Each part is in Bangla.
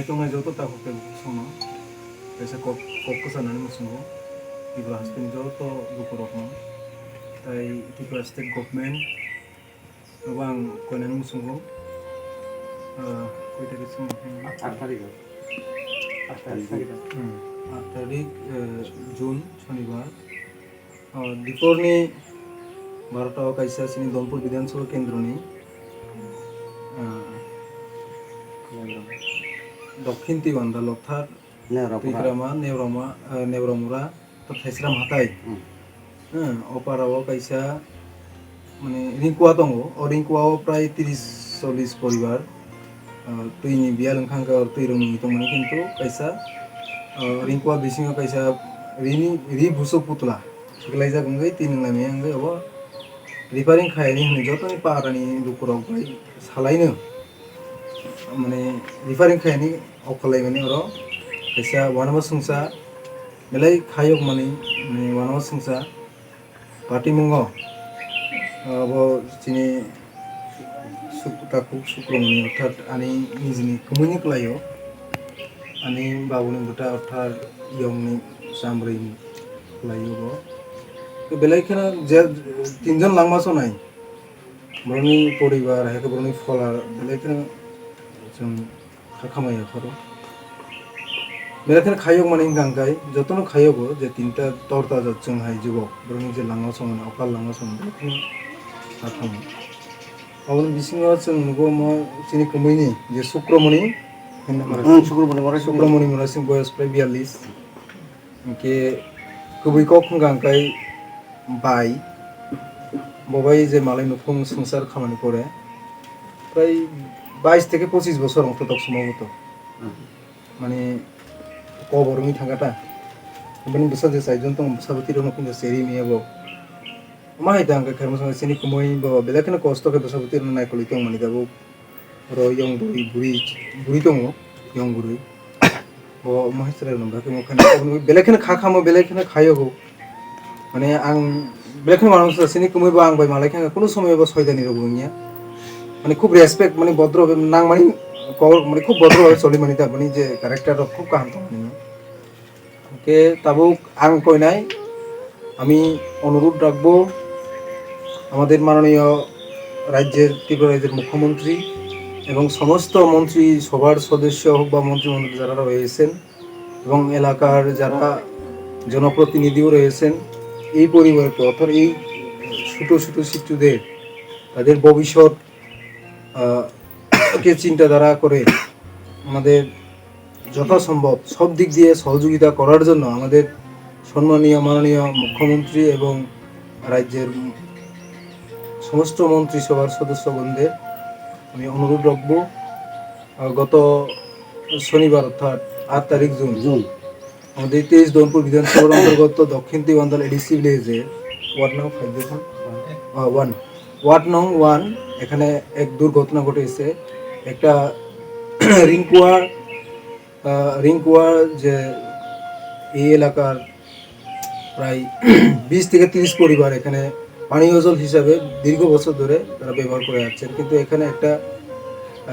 naitong na joto ta hotel sono kaisa kok sana ni musungo Tripura hastin joto bukurok mo tai Tripura state government abang konan musungo koita kisum 8 তারিখ 8 তারিখ জুন শনিবার দুপুরনি 12টা kaisa sini Dompur Bidhansabha কেন্দ্রনি দক্ষিণ তিবান্দা লথার ত্রিগ্রামা নেওরামুরা তো থাইস্রাম হাতাই অপারাও কাইসা মানে রিংকুয়া দङ রিংকুয়াও প্রায় 30-40 পরিবার তুইনি বিয়া লংখাঙ্কা তুই রংনি দंमोन কিন্তু কাইসা রিংকুয়া বিসিङाव কাইসা রি ভুসো পুতলা सिगलाइजा गंगै तीन नामे आंगै अब रिपेयरिंग खायनि हनै जतनि पारानि दुकुराव बाय सालायनो माने रिपेयरिंग खायनि अखलाय माने अर कैसा वानवा संसा मेलाय खायक माने वानवा संसा पार्टी मुंगो अब चिनि सुकुताकु सुक्रमनि अर्थात आनि निजिनि कमुनि क्लायो आनि बाबुनि बुटा अर्थात यंनि सामब्रैनि क्लायो बेलायखोनो जे तीनजन लांमासो नाय बरनि परिबार हेके बरनि फलार बेलायखोनो जों खामायो खरो बेलायखोनो खायक माने गांगाय जतनो खायगो जे तीनटा तर्ता जों हाय जुगो बरनि जे लांमासो माने अकाल लांमासो बेलायखोनो खामो अबन बिसिङाव जों नुगो म चिनि कमैनि जे शुक्रमणि शुक्रमणि मरासिं बयस प्राय 42 के गुबैखौ खुंगांगाय बाय बबाई जे मालाय नुफुं संसार खामानि करे प्राय 22 থেকে 25 বছর মতো তক সম্ভবত মানে কবরমি থাকাটা बेनि बसा जे साइजन तो साबति रनो किन सेरि मियाबो माय दांग खरम संग सिनि कुमय बो बेलाखनो कष्ट के बसाबति रनो नाय कलि तो मानि दाबो रो यंग बुरि दङ यंग बुरि बो माहिसरे नं बाके मखने बेलाखनो खामो बेलाखनो खायगो माने आं बेलाखनो मानस सिनि कुमय बो आं बाय मालाय खांगा कुनु समय बो सयदानि रबुनिया माने खूब रेसपेक्ट माने भद्र नां माने कवर माने खूब भद्र सलि माने दा माने जे क्यारेक्टार खूब काहम तो के ताबो आं कयनाय আমি অনুরোধ রাখবো আমাদের মাননীয় রাজ্যের ত্রিপুরা রাজ্যের মুখ্যমন্ত্রী এবং সমস্ত মন্ত্রী সভার সদস্য হোক বা মন্ত্রীমণ্ডলী যারা রয়েছেন এবং এলাকার যারা জনপ্রতিনিধিও রয়েছেন এই পরিবারকে অর্থাৎ এই ছোটো ছোটো শিশুদের তাদের ভবিষ্যৎ কে চিন্তাধারা করে আমাদের যথাসম্ভব সব দিক দিয়ে সহযোগিতা করার জন্য আমাদের সম্মানীয় মাননীয় মুখ্যমন্ত্রী এবং রাজ্যের সমস্ত মন্ত্রিসভার সদস্যগণদের আমি অনুরোধ রাখবো গত শনিবার অর্থাৎ 8 তারিখ জুন আমাদের 23 দনপুর বিধানসভার অন্তর্গত দক্ষিণ তিবান্দাল এডিসি ভিলেজে ওয়ার্ড নং 5 দেখুন ওয়ার্ড নং 1 এখানে এক দুর্ঘটনা ঘটেছে একটা রিংকুয়া যে এই এলাকার প্রায় 20 থেকে 30 পরিবার এখানে পানীয় জল হিসাবে দীর্ঘ বছর ধরে তারা ব্যবহার করে আসছেন কিন্তু এখানে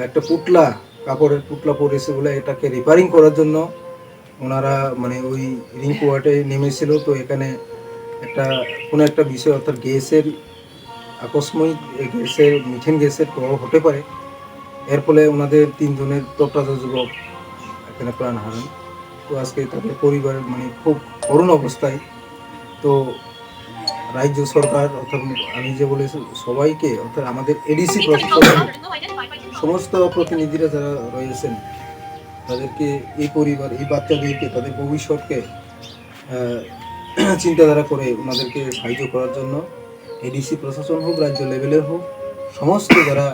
একটা পুটলা কাপড়ের পুটলা পড়েছে বলে এটাকে রিপেয়ারিং করার জন্য ওনারা মানে ওই রিংকুয়াটে নেমেছিল তো এখানে কোনো একটা বিষয় অর্থাৎ গ্যাসের আকস্মিক গ্যাসের মিথেন গ্যাসের প্রভাব হতে পারে এর ফলে ওনাদের 3 জনের তত্ত্বাবধায়ক যুবক এখানে প্রাণ হারান তো আজকে তাদের পরিবারের মানে খুব করুণ অবস্থায় তো রাজ্য সরকার অর্থাৎ আমি যে বলেছি সবাইকে অর্থাৎ আমাদের এডিসি সমস্ত প্রতিনিধিরা যারা রয়েছেন তাদেরকে এই পরিবার এই বাচ্চাদেরকে তাদের ভবিষ্যৎকে চিন্তাধারা করে ওনাদেরকে সাহায্য করার জন্য এডিসি প্রশাসন হোক রাজ্য লেভেলের হোক সমস্ত যারা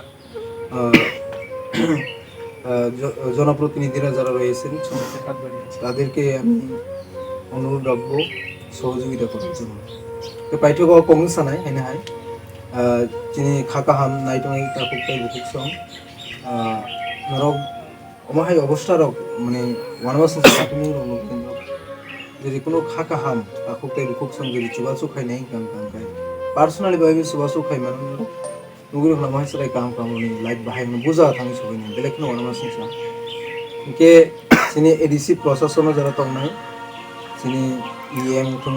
জনপ্রতিনিধিরা যারা রয়েছেন তাদেরকে আমি অনুরোধ রাখবো সহযোগিতা করার জন্য তো পাইথক কংগ্রেস সানাय हैनाहाय যিনি খাকাহাম নাইটং তাকুকটাই বুকুকসং নরক অমাহাই অবস্থা রক মানে ওয়ানবাস সাকিনি যদি কোনো খাকাহাম তাকুকটাই বুকুকসং যদি চুবাসু খাইনাই গাंगाय পার্সোনালি ভাবে চুবাসু খাই মানে नुगुर हला माहाय सराय काम लाइट बाहाय बुजा थाङै सबायनि बेलेखनो वानबास इनके सिनी एडीसी प्रशासन जरा तंगनाय सिनी ईएम थुं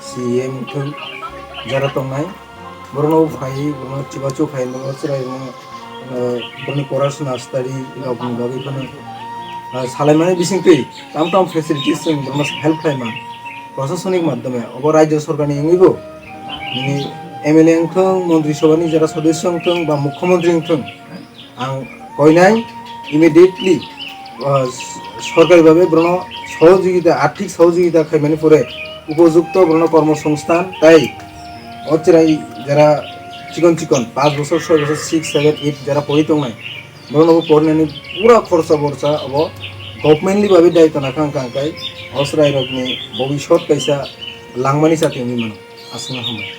सीएम थुं जरा तंगनाय बरनो फाइ बरनो चिबाचो फाइ नो सराय नो बरनो कोरास नास्तारी इलाबुन बागै फने सालायमाने बिसिंतै ताम ताम फेसिलिटिस जों बरनो हेल्प खालामा प्रशासनिक माध्यमे अब राज्य सरकारनि एंगैबो नि एमएलए थों मन्त्रि सभानि जरा सदस्य थों बा मुख्यमंत्री थों आं कयनाय इमिडिएटली সরকারিভাবে ব্রণ সহযোগিতা আর্থিক সহযোগিতা খাইমানি পরে উপযুক্ত ব্রণ কর্মসংস্থান তাই অচেরাই যারা চিকন চিকন 5 বছর 6 বছর 6 7 8 যারা পড়িতংনাই ব্রণ পড়নানি পুরা খরচা বর্চা অব গভর্নমেন্টলি ভাবে দায়িত্ব নাখাং কাংকাই অসরাই রকনি ভবিষ্যৎ কাইসা লাংমানি সাথে নি মান আসনা হাম